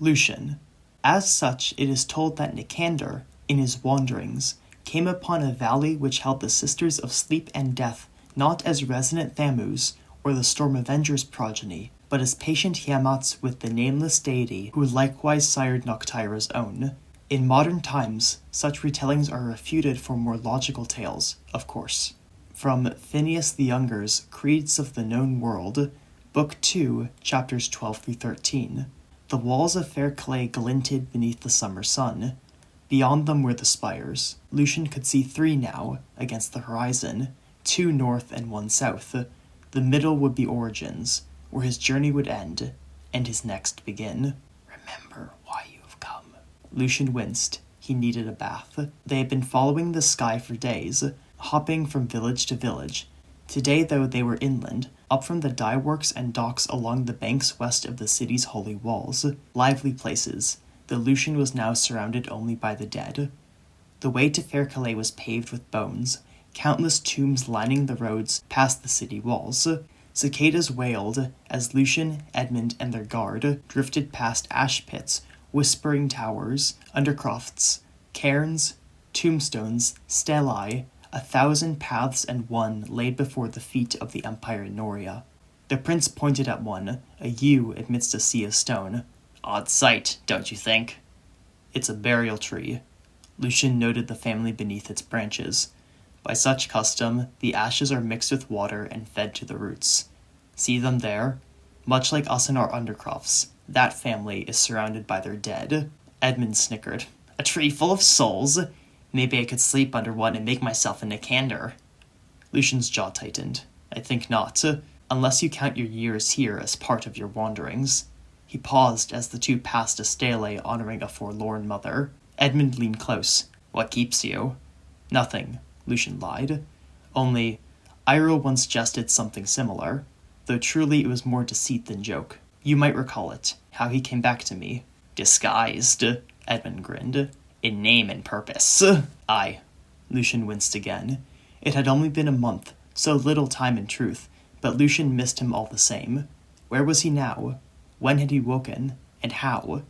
Lucien. As such, it is told that Nicander, in his wanderings, came upon a valley which held the Sisters of Sleep and Death not as resident Thamus or the Storm Avenger's progeny, but as patient Tiamats with the nameless deity who likewise sired Noctira's own. In modern times, such retellings are refuted for more logical tales, of course. From Phineas the Younger's Creeds of the Known World, Book 2, chapters 12 through 13. The walls of fair clay glinted beneath the summer sun. Beyond them were the spires. Lucien could see 3 now, against the horizon, 2 north and 1 south. The middle would be Origins, where his journey would end, and his next begin. Remember why you have come. Lucien winced. He needed a bath. They had been following the sky for days, hopping from village to village. Today, though, they were inland, up from the dye works and docks along the banks west of the city's holy walls. Lively places. The Lucien was now surrounded only by the dead. The way to Fair Calais was paved with bones, countless tombs lining the roads past the city walls. Cicadas wailed as Lucien, Edmund, and their guard drifted past ash pits, whispering towers, undercrofts, cairns, tombstones, stelae, 1,000 paths and one laid before the feet of the Empire in Noria. The prince pointed at one, a yew amidst a sea of stone. Odd sight, don't you think? It's a burial tree. Lucien noted the family beneath its branches. By such custom, the ashes are mixed with water and fed to the roots. See them there? Much like us in our undercrofts, that family is surrounded by their dead. Edmund snickered. A tree full of souls? Maybe I could sleep under one and make myself a Nicander. Lucien's jaw tightened. I think not, unless you count your years here as part of your wanderings. He paused as the two passed a stele honoring a forlorn mother. Edmund leaned close. What keeps you? Nothing, Lucien lied. Only, Iroh once jested something similar, though truly it was more deceit than joke. You might recall it, how he came back to me. Disguised, Edmund grinned. In name and purpose. Aye. Lucien winced again. It had only been a month, so little time in truth, but Lucien missed him all the same. Where was he now? When had he woken? And how?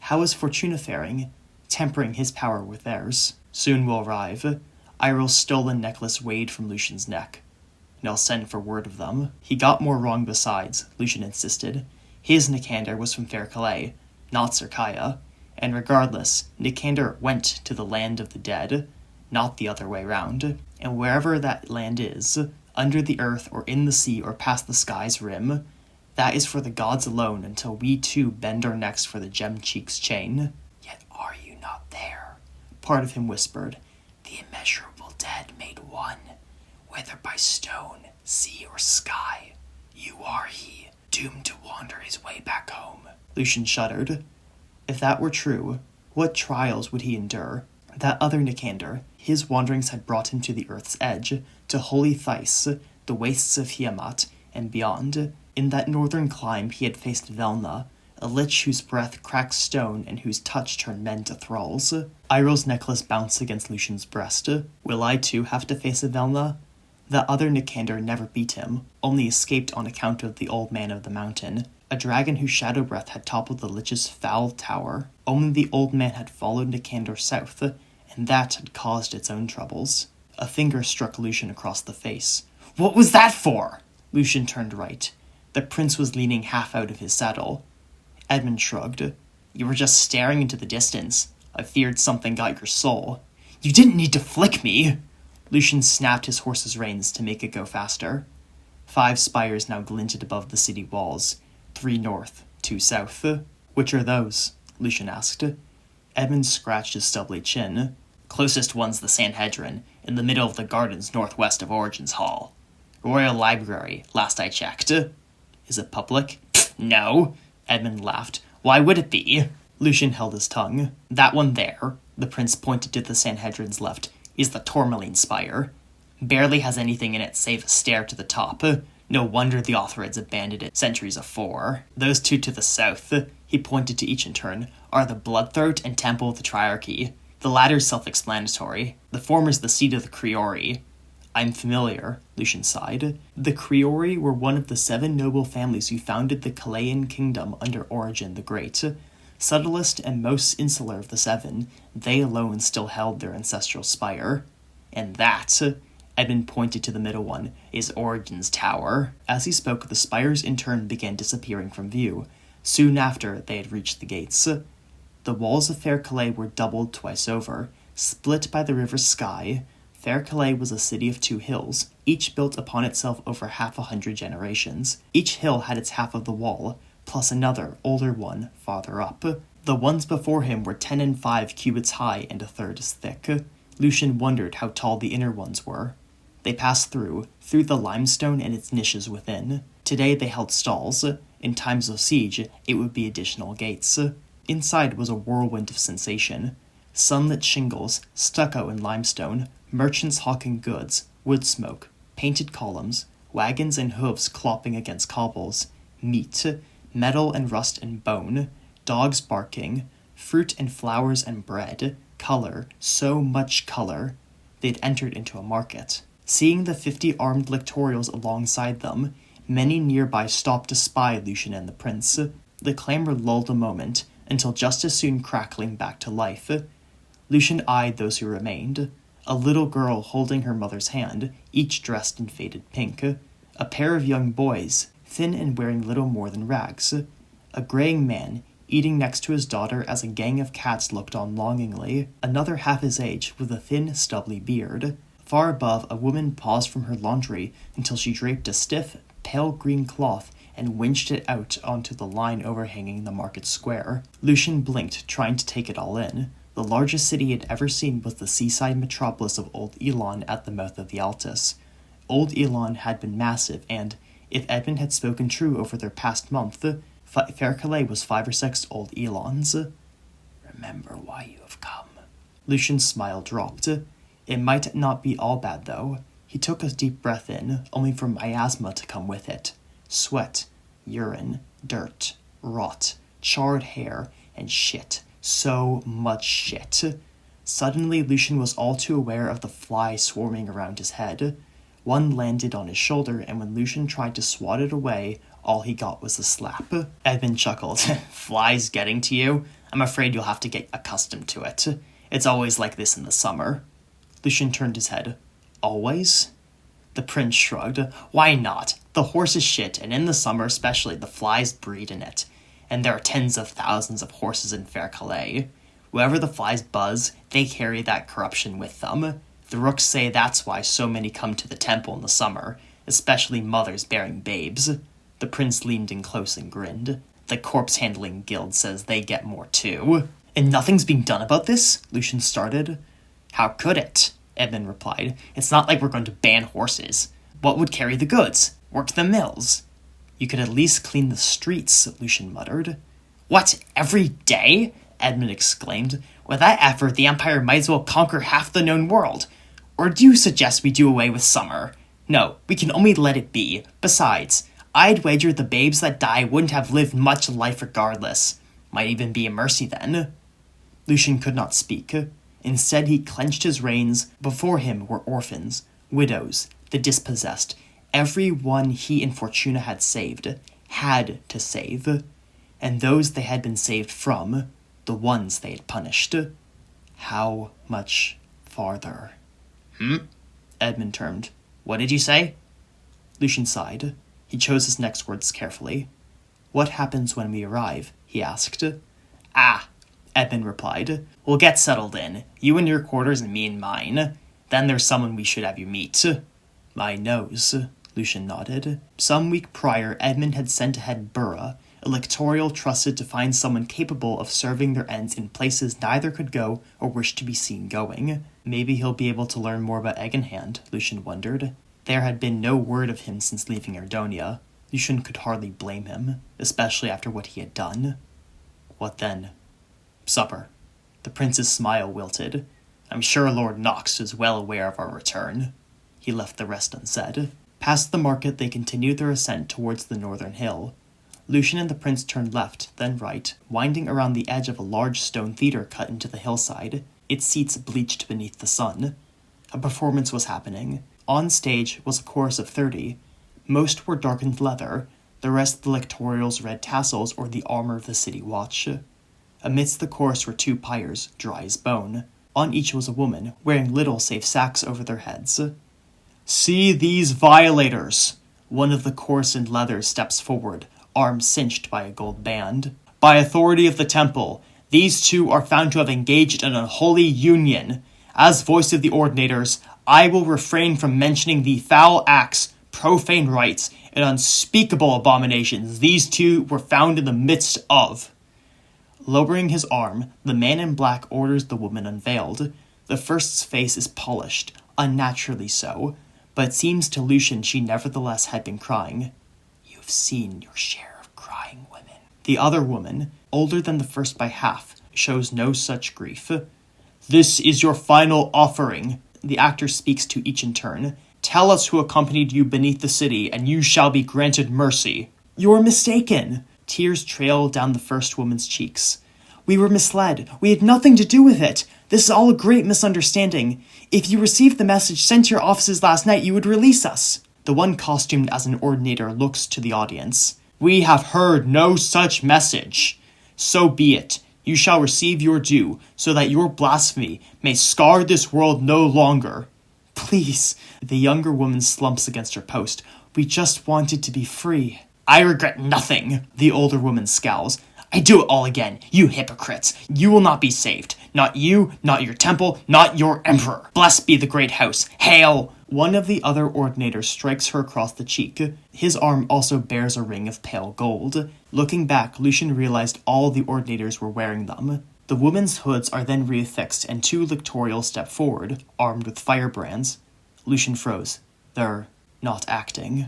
How was Fortuna faring? Tempering his power with theirs. Soon will arrive. Iroh's stolen necklace weighed from Lucien's neck. And I'll send for word of them. He got more wrong besides, Lucien insisted. His Nicander was from Fair Calais, not Serkaya. And regardless, Nicander went to the land of the dead, not the other way round. And wherever that land is, under the earth or in the sea or past the sky's rim, that is for the gods alone until we too bend our necks for the gem cheek's chain. Yet are you not there? Part of him whispered. The immeasurable dead made one, whether by stone, sea, or sky. You are he, doomed to wander his way back home. Lucien shuddered. If that were true, what trials would he endure? That other Nicander, his wanderings had brought him to the earth's edge, to holy Thais, the wastes of Tiamat, and beyond. In that northern clime he had faced Velna, a lich whose breath cracked stone and whose touch turned men to thralls. Iroh's necklace bounced against Lucien's breast. Will I too have to face a Velna? That other Nicander never beat him, only escaped on account of the old man of the mountain. A dragon whose shadow breath had toppled the lich's foul tower. Only the old man had followed Nicander south, and that had caused its own troubles. A finger struck Lucien across the face. What was that for? Lucien turned right. The prince was leaning half out of his saddle. Edmund shrugged. You were just staring into the distance. I feared something got your soul. You didn't need to flick me! Lucien snapped his horse's reins to make it go faster. 5 spires now glinted above the city walls. 3 north, 2 south. Which are those? Lucien asked. Edmund scratched his stubbly chin. Closest one's the Sanhedrin, in the middle of the gardens northwest of Origins Hall. Royal Library, last I checked. Is it public? No, Edmund laughed. Why would it be? Lucien held his tongue. That one there, the prince pointed to the Sanhedrin's left, is the Tourmaline Spire. Barely has anything in it save a stair to the top. No wonder the Authorids abandoned it centuries afore. Those 2 to the south, he pointed to each in turn, are the Bloodthroat and Temple of the Triarchy. The latter's self-explanatory. The former's the seat of the Criori. I'm familiar, Lucien sighed. The Criori were one of the 7 noble families who founded the Calayan kingdom under Origin the Great. Subtlest and most insular of the seven, they alone still held their ancestral spire. And that, Edmund pointed to the middle one, is Origen's tower. As he spoke, the spires in turn began disappearing from view. Soon after, they had reached the gates. The walls of Fair Calais were doubled twice over. Split by the river's sky, Fair Calais was a city of two hills, each built upon itself over 100 generations. Each hill had its half of the wall, plus another, older one, farther up. The ones before him were 10 and 5 cubits high and a third as thick. Lucian wondered how tall the inner ones were. They passed through the limestone and its niches within. Today they held stalls. In times of siege, it would be additional gates. Inside was a whirlwind of sensation. Sunlit shingles, stucco and limestone, merchants hawking goods, wood smoke, painted columns, wagons and hooves clopping against cobbles, meat, metal and rust and bone, dogs barking, fruit and flowers and bread, color, so much color. They'd entered into a market. Seeing the 50 armed lictorials alongside them, many nearby stopped to spy Lucian and the prince. The clamor lulled a moment, until just as soon crackling back to life. Lucian eyed those who remained. A little girl holding her mother's hand, each dressed in faded pink. A pair of young boys, thin and wearing little more than rags. A graying man, eating next to his daughter as a gang of cats looked on longingly. Another half his age, with a thin, stubbly beard. Far above, a woman paused from her laundry until she draped a stiff, pale green cloth and winched it out onto the line overhanging the market square. Lucian blinked, trying to take it all in. The largest city he had ever seen was the seaside metropolis of Old Elon at the mouth of the Altus. Old Elon had been massive, and, if Edmund had spoken true over their past month, Fair Calais was 5 or 6 Old Elons. Remember why you have come. Lucian's smile dropped. It might not be all bad, though. He took a deep breath in, only for miasma to come with it. Sweat, urine, dirt, rot, charred hair, and shit. So much shit. Suddenly, Lucian was all too aware of the flies swarming around his head. One landed on his shoulder, and when Lucian tried to swat it away, all he got was a slap. Edmund chuckled. Flies getting to you? I'm afraid you'll have to get accustomed to it. It's always like this in the summer. Lucian turned his head. Always? The prince shrugged. Why not? The horse is shit, and in the summer especially, the flies breed in it. And there are tens of thousands of horses in Fair Calais. Wherever the flies buzz, they carry that corruption with them. The rooks say that's why so many come to the temple in the summer, especially mothers bearing babes. The prince leaned in close and grinned. The corpse-handling guild says they get more too. And nothing's being done about this? Lucian started. How could it? Edmund replied. It's not like we're going to ban horses. What would carry the goods? Work the mills? You could at least clean the streets, Lucian muttered. What, every day? Edmund exclaimed. With that effort, the Empire might as well conquer half the known world. Or do you suggest we do away with summer? No, we can only let it be. Besides, I'd wager the babes that die wouldn't have lived much life regardless. Might even be a mercy then. Lucian could not speak. Instead, he clenched his reins. Before him were orphans, widows, the dispossessed, every one he and Fortuna had saved, had to save, and those they had been saved from, the ones they had punished. How much farther? Edmund turned. What did you say? Lucian sighed. He chose his next words carefully. What happens when we arrive? He asked. Edmund replied. We'll get settled in. You in your quarters and me in mine. Then there's someone we should have you meet. My nose, Lucian nodded. Some week prior, Edmund had sent ahead Burra, a lictorial trusted to find someone capable of serving their ends in places neither could go or wish to be seen going. Maybe he'll be able to learn more about Eggenhand, Lucian wondered. There had been no word of him since leaving Erdonia. Lucian could hardly blame him, especially after what he had done. What then? Supper. The prince's smile wilted. I'm sure Lord Knox is well aware of our return. He left the rest unsaid. Past the market, they continued their ascent towards the northern hill. Lucian and the prince turned left, then right, winding around the edge of a large stone theater cut into the hillside, its seats bleached beneath the sun. A performance was happening. On stage was a chorus of 30. Most were darkened leather, the rest the lictorials' red tassels or the armor of the city watch. Amidst the chorus were 2 pyres, dry as bone. On each was a woman, wearing little save sacks over their heads. "See these violators!" One of the coarsened leather steps forward, arm cinched by a gold band. "By authority of the temple, these 2 are found to have engaged in unholy union. As voice of the ordinators, I will refrain from mentioning the foul acts, profane rites, and unspeakable abominations these 2 were found in the midst of." Lowering his arm, the man in black orders the woman unveiled. The first's face is polished, unnaturally so, but it seems to Lucien she nevertheless had been crying. "You've seen your share of crying women." The other woman, older than the first by half, shows no such grief. "This is your final offering." The actor speaks to each in turn. "Tell us who accompanied you beneath the city, and you shall be granted mercy." "You're mistaken." Tears trailed down the first woman's cheeks. "We were misled. We had nothing to do with it. This is all a great misunderstanding. If you received the message sent to your offices last night, you would release us." The one costumed as an ordinator looks to the audience. "We have heard no such message. So be it. You shall receive your due, so that your blasphemy may scar this world no longer." "Please." The younger woman slumps against her post. "We just wanted to be free." "I regret nothing." The older woman scowls. "I do it all again, you hypocrites. You will not be saved. Not you, not your temple, not your emperor. Blessed be the great house. Hail!" One of the other ordinators strikes her across the cheek. His arm also bears a ring of pale gold. Looking back, Lucien realized all the ordinators were wearing them. The women's hoods are then reaffixed, and 2 lictorials step forward, armed with firebrands. Lucien froze. They're not acting.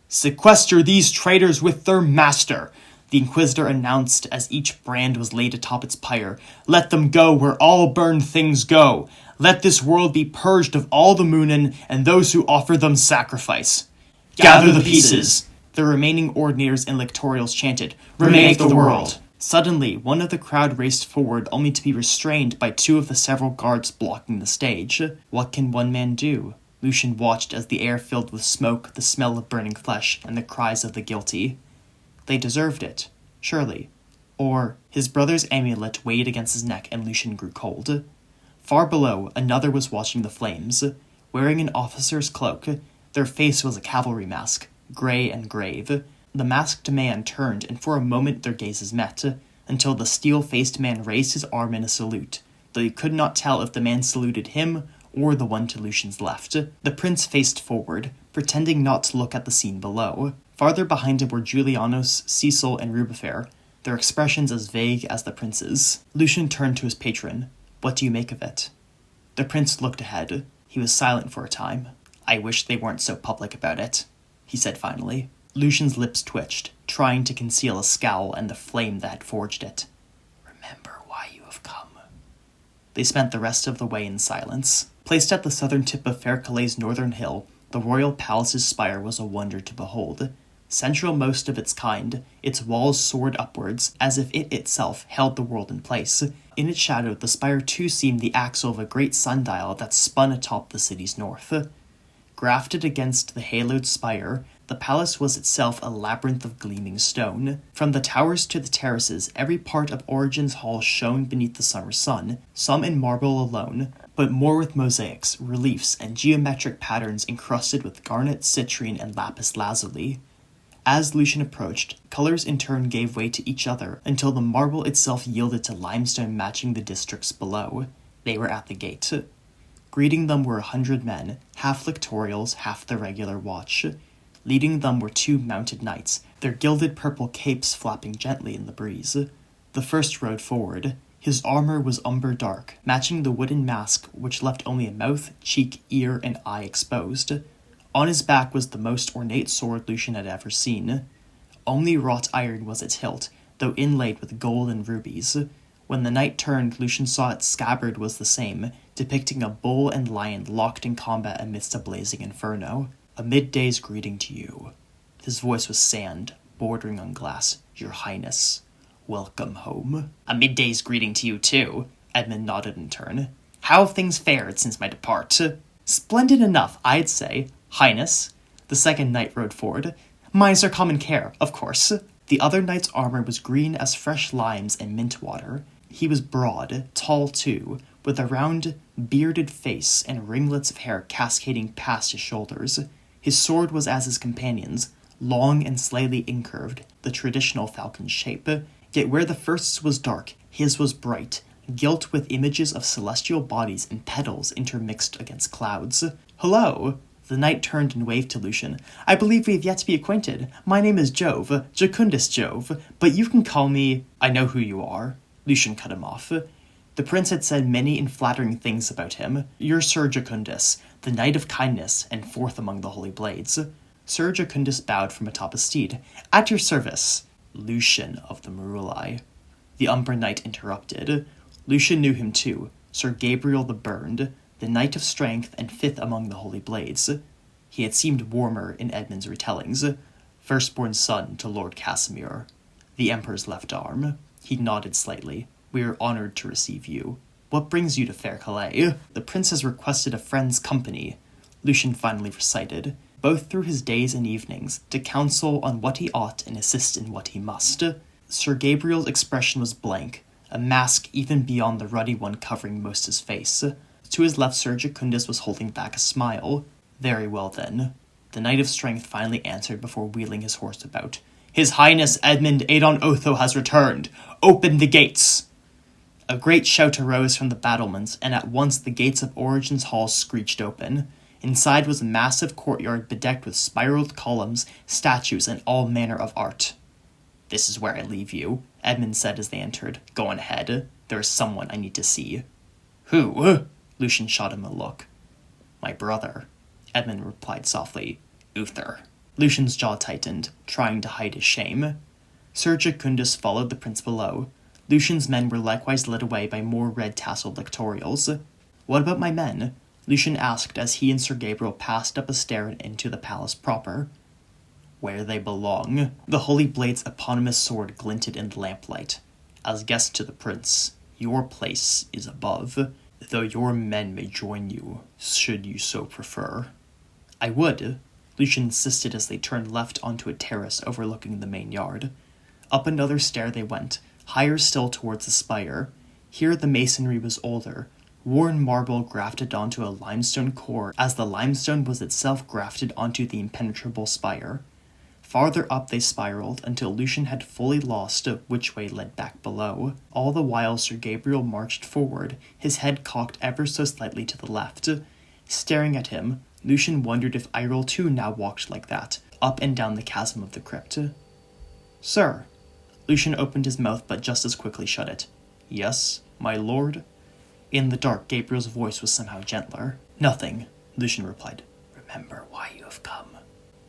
"Sequester these traitors with their master," the Inquisitor announced as each brand was laid atop its pyre. "Let them go where all burned things go. Let this world be purged of all the Moonin and those who offer them sacrifice." "Gather the pieces," the remaining ordinators and lictorials chanted. "Remake the world." Suddenly, one of the crowd raced forward only to be restrained by 2 of the several guards blocking the stage. What can one man do? Lucien watched as the air filled with smoke, the smell of burning flesh, and the cries of the guilty. They deserved it, surely. Or his brother's amulet weighed against his neck and Lucien grew cold. Far below, another was watching the flames. Wearing an officer's cloak, their face was a cavalry mask, grey and grave. The masked man turned, and for a moment their gazes met, until the steel-faced man raised his arm in a salute, though he could not tell if the man saluted him or the one to Lucien's left. The prince faced forward, pretending not to look at the scene below. Farther behind him were Julianos, Cecil, and Rubefair, their expressions as vague as the prince's. Lucien turned to his patron. "What do you make of it?" The prince looked ahead. He was silent for a time. "I wish they weren't so public about it," he said finally. Lucien's lips twitched, trying to conceal a scowl and the flame that had forged it. "Remember why you have come." They spent the rest of the way in silence. Placed at the southern tip of Fair Calais' northern hill, the royal palace's spire was a wonder to behold. Central most of its kind, its walls soared upwards, as if it itself held the world in place. In its shadow, the spire too seemed the axle of a great sundial that spun atop the city's north. Grafted against the haloed spire, the palace was itself a labyrinth of gleaming stone. From the towers to the terraces, every part of Origen's hall shone beneath the summer sun, some in marble alone, but more with mosaics, reliefs, and geometric patterns encrusted with garnet, citrine, and lapis lazuli. As Lucien approached, colors in turn gave way to each other until the marble itself yielded to limestone matching the districts below. They were at the gate. Greeting them were 100 men, half lictorials, half the regular watch. Leading them were 2 mounted knights, their gilded purple capes flapping gently in the breeze. The first rode forward. His armor was umber dark, matching the wooden mask which left only a mouth, cheek, ear, and eye exposed. On his back was the most ornate sword Lucien had ever seen. Only wrought iron was its hilt, though inlaid with gold and rubies. When the knight turned, Lucien saw its scabbard was the same, depicting a bull and lion locked in combat amidst a blazing inferno. "A midday's greeting to you." His voice was sand, bordering on glass. "Your Highness, welcome home." "A midday's greeting to you, too," Edmund nodded in turn. "How have things fared since my depart?" "Splendid enough, I'd say, Highness." The second knight rode forward. "Mine's our common care, of course." The other knight's armor was green as fresh limes and mint water. He was broad, tall too, with a round, bearded face and ringlets of hair cascading past his shoulders. His sword was as his companion's, long and slightly incurved, the traditional falcon shape. Yet where the first's was dark, his was bright, gilt with images of celestial bodies and petals intermixed against clouds. "Hello!" The knight turned and waved to Lucien. "I believe we have yet to be acquainted. My name is Jove, Jocundus Jove, but you can call me—" "I know who you are," Lucien cut him off. The prince had said many and flattering things about him. "You're Sir Jocundus, the knight of kindness, and fourth among the holy blades." Sir Jocundus bowed from atop his steed. "At your service." "Lucien of the Maruli." The Umber Knight interrupted. Lucien knew him too, Sir Gabriel the Burned, the knight of strength and fifth among the holy blades. He had seemed warmer in Edmund's retellings. Firstborn son to Lord Casimir. The Emperor's left arm. He nodded slightly. "We are honored to receive you. What brings you to fair Calais?" "The prince has requested a friend's company," Lucien finally recited, "both through his days and evenings, to counsel on what he ought and assist in what he must." Sir Gabriel's expression was blank, a mask even beyond the ruddy one covering most his face. To his left, Sir Jocundus was holding back a smile. "Very well, then." The Knight of Strength finally answered before wheeling his horse about. "His Highness Edmund Adon Otho has returned! Open the gates!" A great shout arose from the battlements, and at once the gates of Origen's Hall screeched open. Inside was a massive courtyard bedecked with spiraled columns, statues, and all manner of art. "This is where I leave you," Edmund said as they entered. "Go on ahead. There is someone I need to see." "Who?" Lucien shot him a look. "My brother," Edmund replied softly. "Uther." Lucien's jaw tightened, trying to hide his shame. Sir Jocundus followed the prince below. Lucien's men were likewise led away by more red-tasseled lictorials. "What about my men?" Lucien asked as he and Sir Gabriel passed up a stair and into the palace proper. "Where they belong." The Holy Blade's eponymous sword glinted in the lamplight. "As guests to the prince, your place is above, though your men may join you, should you so prefer." "I would," Lucien insisted as they turned left onto a terrace overlooking the main yard. Up another stair they went, higher still towards the spire. Here the masonry was older, worn marble grafted onto a limestone core as the limestone was itself grafted onto the impenetrable spire. Farther up they spiraled until Lucien had fully lost which way led back below. All the while Sir Gabriel marched forward, his head cocked ever so slightly to the left. Staring at him, Lucien wondered if Irel too now walked like that, up and down the chasm of the crypt. "Sir." Lucien opened his mouth but just as quickly shut it. "Yes, my lord?" In the dark, Gabriel's voice was somehow gentler. "Nothing," Lucien replied. "Remember why you have come."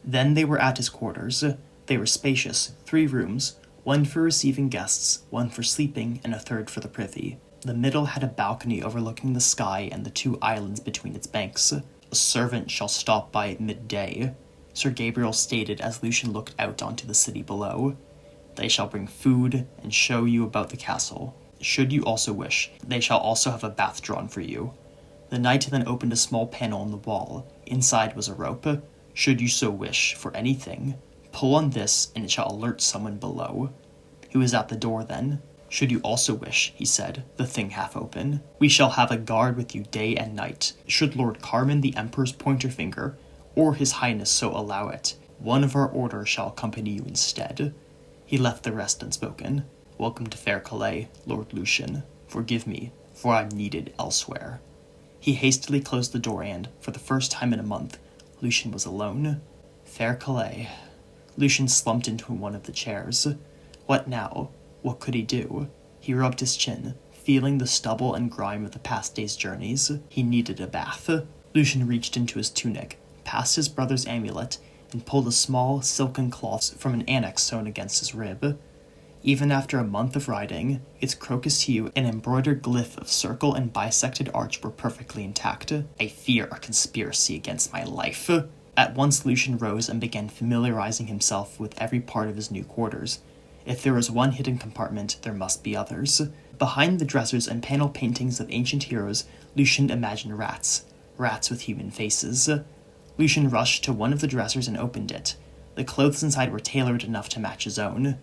Then they were at his quarters. They were spacious, 3 rooms, one for receiving guests, one for sleeping, and a third for the privy. The middle had a balcony overlooking the sky and the 2 islands between its banks. "A servant shall stop by at midday," Sir Gabriel stated as Lucien looked out onto the city below. "They shall bring food and show you about the castle. Should you also wish, they shall also have a bath drawn for you." The knight then opened a small panel in the wall. Inside was a rope. "Should you so wish for anything, pull on this and it shall alert someone below." "Who is at the door then?" "Should you also wish," he said, the thing half open, "we shall have a guard with you day and night. Should Lord Carmen the Emperor's pointer finger, or his highness so allow it, one of our order shall accompany you instead." He left the rest unspoken. "Welcome to fair Calais, Lord Lucien. Forgive me, for I'm needed elsewhere." He hastily closed the door and, for the first time in a month, Lucien was alone. Fair Calais. Lucien slumped into one of the chairs. What now? What could he do? He rubbed his chin, feeling the stubble and grime of the past day's journeys. He needed a bath. Lucien reached into his tunic, passed his brother's amulet, and pulled a small, silken cloth from an annex sewn against his rib. Even after a month of riding, its crocus hue and embroidered glyph of circle and bisected arch were perfectly intact. "I fear a conspiracy against my life." At once Lucien rose and began familiarizing himself with every part of his new quarters. If there was one hidden compartment, there must be others. Behind the dressers and panel paintings of ancient heroes, Lucien imagined rats with human faces. Lucien rushed to one of the dressers and opened it. The clothes inside were tailored enough to match his own.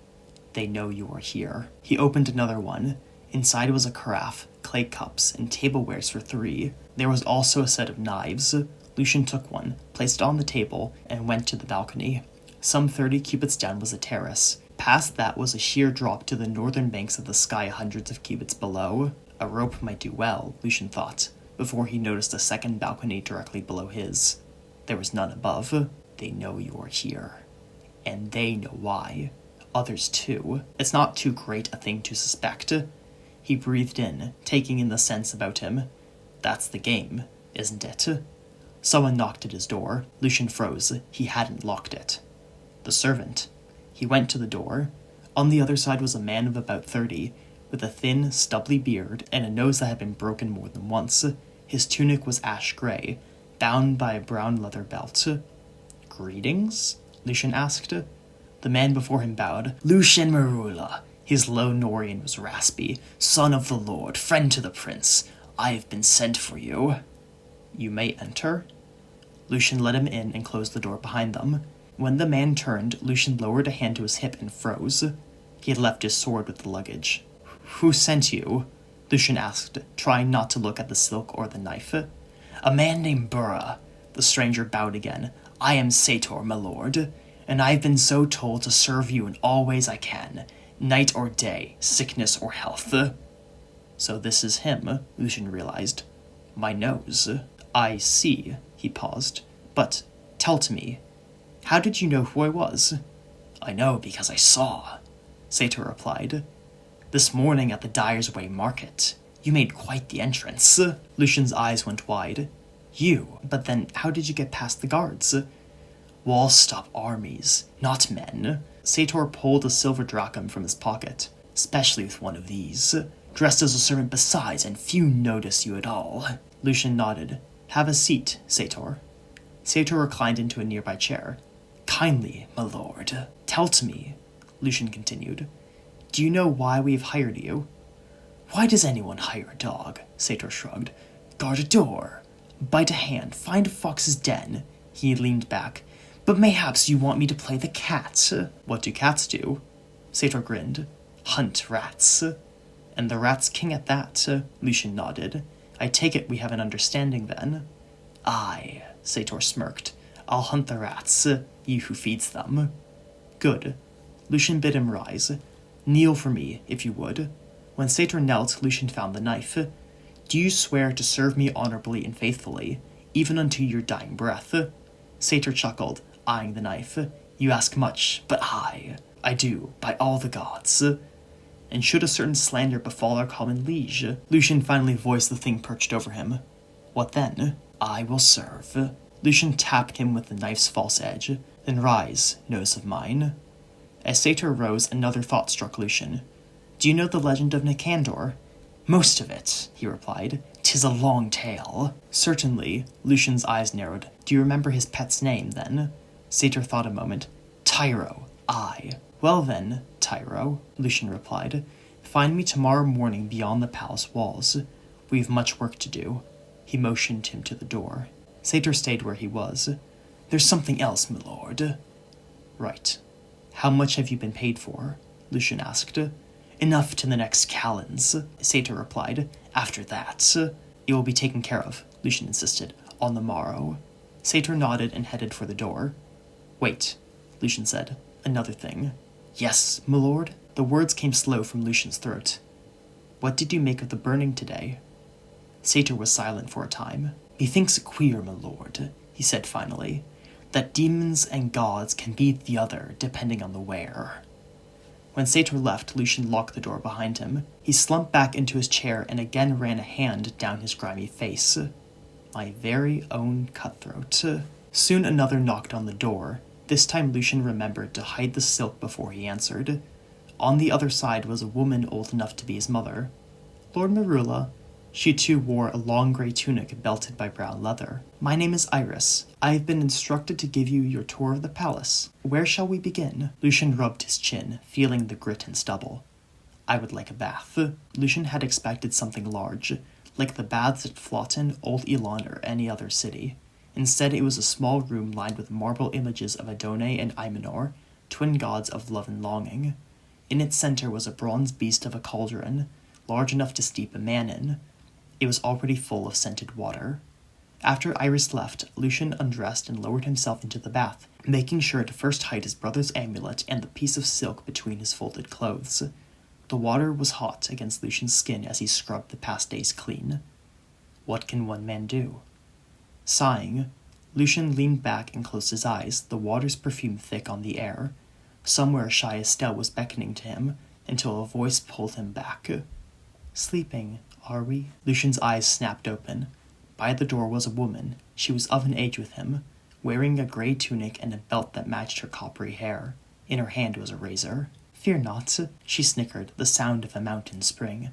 They know you are here. He opened another one. Inside was a carafe, clay cups, and tablewares for 3. There was also a set of knives. Lucien took one, placed it on the table, and went to the balcony. Some 30 cubits down was a terrace. Past that was a sheer drop to the northern banks of the sky hundreds of cubits below. A rope might do well, Lucien thought, before he noticed a second balcony directly below his. There was none above. They know you are here. And they know why. Others too. It's not too great a thing to suspect. He breathed in, taking in the sense about him. That's the game, isn't it? Someone knocked at his door. Lucien froze. He hadn't locked it. The servant. He went to the door. On the other side was a man of about 30, with a thin, stubbly beard and a nose that had been broken more than once. His tunic was ash gray, bound by a brown leather belt. "Greetings?" Lucien asked. The man before him bowed. "Lucien Marula." His low Norian was raspy. "Son of the Lord, friend to the prince, I have been sent for you." "You may enter." Lucien let him in and closed the door behind them. When the man turned, Lucien lowered a hand to his hip and froze. He had left his sword with the luggage. "Who sent you?" Lucien asked, trying not to look at the silk or the knife. "A man named Burra." The stranger bowed again. "I am Sator, my lord, and I have been so told to serve you in all ways I can, night or day, sickness or health." So this is him, Lucien realized. "My nose." "I see," he paused. "But tell to me, how did you know who I was?" "I know because I saw," Sator replied. "This morning at the Dyer's Way market. You made quite the entrance." Lucien's eyes went wide. "You? But then how did you get past the guards?" "Walls stop armies, not men." Sator pulled a silver drachm from his pocket. "Especially with one of these. Dressed as a servant besides, and few notice you at all." Lucien nodded. "Have a seat, Sator." Sator reclined into a nearby chair. "Kindly, my lord." "Tell to me," Lucien continued. "Do you know why we have hired you?" "Why does anyone hire a dog?" Sator shrugged. "Guard a door, bite a hand, find a fox's den." He leaned back. "But mayhaps you want me to play the cat." "What do cats do?" Sator grinned. "Hunt rats." "And the rat's king at that." Lucien nodded. "I take it we have an understanding then." "Aye," Sator smirked. "I'll hunt the rats, you who feeds them." "Good." Lucien bid him rise. "Kneel for me, if you would." When Sator knelt, Lucien found the knife. "Do you swear to serve me honorably and faithfully, even unto your dying breath?" Sator chuckled, eyeing the knife. "You ask much, but I do, by all the gods." "And should a certain slander befall our common liege," Lucien finally voiced the thing perched over him, "what then?" "I will serve." Lucien tapped him with the knife's false edge. "Then rise, nose of mine." As Sator rose, another thought struck Lucien. "Do you know the legend of Nicander?" "Most of it," he replied. "'Tis a long tale." "Certainly." Lucien's eyes narrowed. "Do you remember his pet's name, then?" Sator thought a moment. "Tyro, aye." "Well then, Tyro," Lucien replied, "find me tomorrow morning beyond the palace walls. We have much work to do." He motioned him to the door. Sator stayed where he was. "There's something else, my lord." "Right. How much have you been paid for?" Lucien asked. "Enough to the next calends," Sator replied. "After that, it will be taken care of," Lucien insisted, "on the morrow." Sator nodded and headed for the door. "Wait," Lucien said. "Another thing." "Yes, my lord?" The words came slow from Lucien's throat. "What did you make of the burning today?" Sator was silent for a time. "Methinks it queer, my lord," he said finally, "that demons and gods can be the other, depending on the wearer." When Sator left, Lucien locked the door behind him. He slumped back into his chair and again ran a hand down his grimy face. "My very own cutthroat." Soon another knocked on the door. This time Lucien remembered to hide the silk before he answered. On the other side was a woman old enough to be his mother. "Lord Marula." She too wore a long grey tunic belted by brown leather. "My name is Iris. I have been instructed to give you your tour of the palace. Where shall we begin?" Lucien rubbed his chin, feeling the grit and stubble. "I would like a bath." Lucien had expected something large, like the baths at Flotten, Old Elon, or any other city. Instead, it was a small room lined with marble images of Adonai and Imanor, twin gods of love and longing. In its center was a bronze beast of a cauldron, large enough to steep a man in. It was already full of scented water. After Iris left, Lucien undressed and lowered himself into the bath, making sure to first hide his brother's amulet and the piece of silk between his folded clothes. The water was hot against Lucien's skin as he scrubbed the past days clean. What can one man do? Sighing, Lucien leaned back and closed his eyes, the water's perfume thick on the air. Somewhere shy Estelle was beckoning to him, until a voice pulled him back. Sleeping, are we? Lucien's eyes snapped open. By the door was a woman. She was of an age with him, wearing a gray tunic and a belt that matched her coppery hair. In her hand was a razor. Fear not, she snickered, the sound of a mountain spring.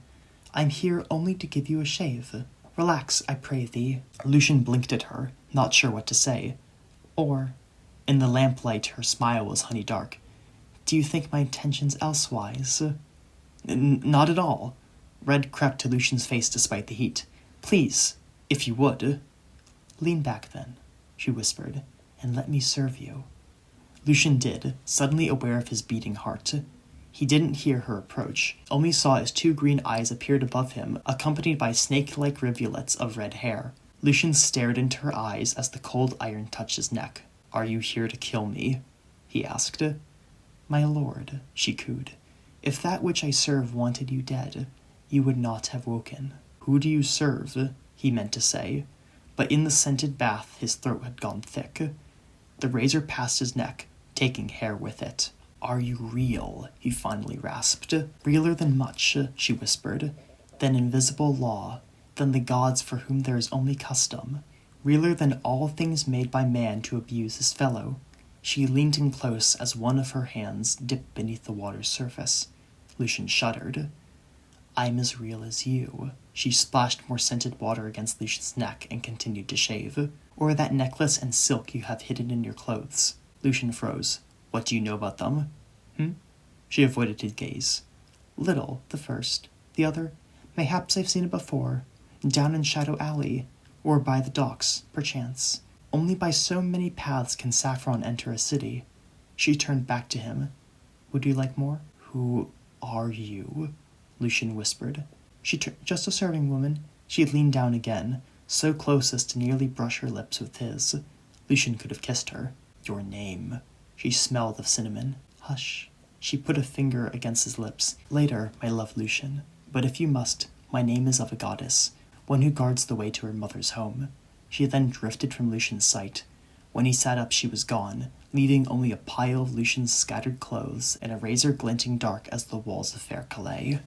I'm here only to give you a shave. Relax, I pray thee. Lucien blinked at her, not sure what to say. Or, in the lamplight her smile was honey dark. Do you think my intentions elsewise? Not at all. Red crept to Lucien's face despite the heat. Please, if you would. Lean back then, she whispered, and let me serve you. Lucien did, suddenly aware of his beating heart. He didn't hear her approach, only saw as two green eyes appeared above him, accompanied by snake-like rivulets of red hair. Lucien stared into her eyes as the cold iron touched his neck. Are you here to kill me? He asked. My lord, she cooed, if that which I serve wanted you dead, you would not have woken. Who do you serve? He meant to say, but in the scented bath his throat had gone thick. The razor passed his neck, taking hair with it. Are you real? He finally rasped. Realer than much, she whispered. Than invisible law, than the gods for whom there is only custom. Realer than all things made by man to abuse his fellow. She leaned in close as one of her hands dipped beneath the water's surface. Lucien shuddered. I'm as real as you. She splashed more scented water against Lucien's neck and continued to shave. Or that necklace and silk you have hidden in your clothes. Lucien froze. What do you know about them? She avoided his gaze. Little, the first. The other, mayhaps I've seen it before. Down in Shadow Alley, or by the docks, perchance. Only by so many paths can saffron enter a city. She turned back to him. Would you like more? Who are you? Lucien whispered. Just a serving woman. She leaned down again, so close as to nearly brush her lips with his. Lucien could have kissed her. Your name. She smelled of cinnamon. Hush. She put a finger against his lips. Later, my love Lucien. But if you must, my name is of a goddess, one who guards the way to her mother's home. She then drifted from Lucien's sight. When he sat up, she was gone, leaving only a pile of Lucien's scattered clothes and a razor glinting dark as the walls of fair Calais.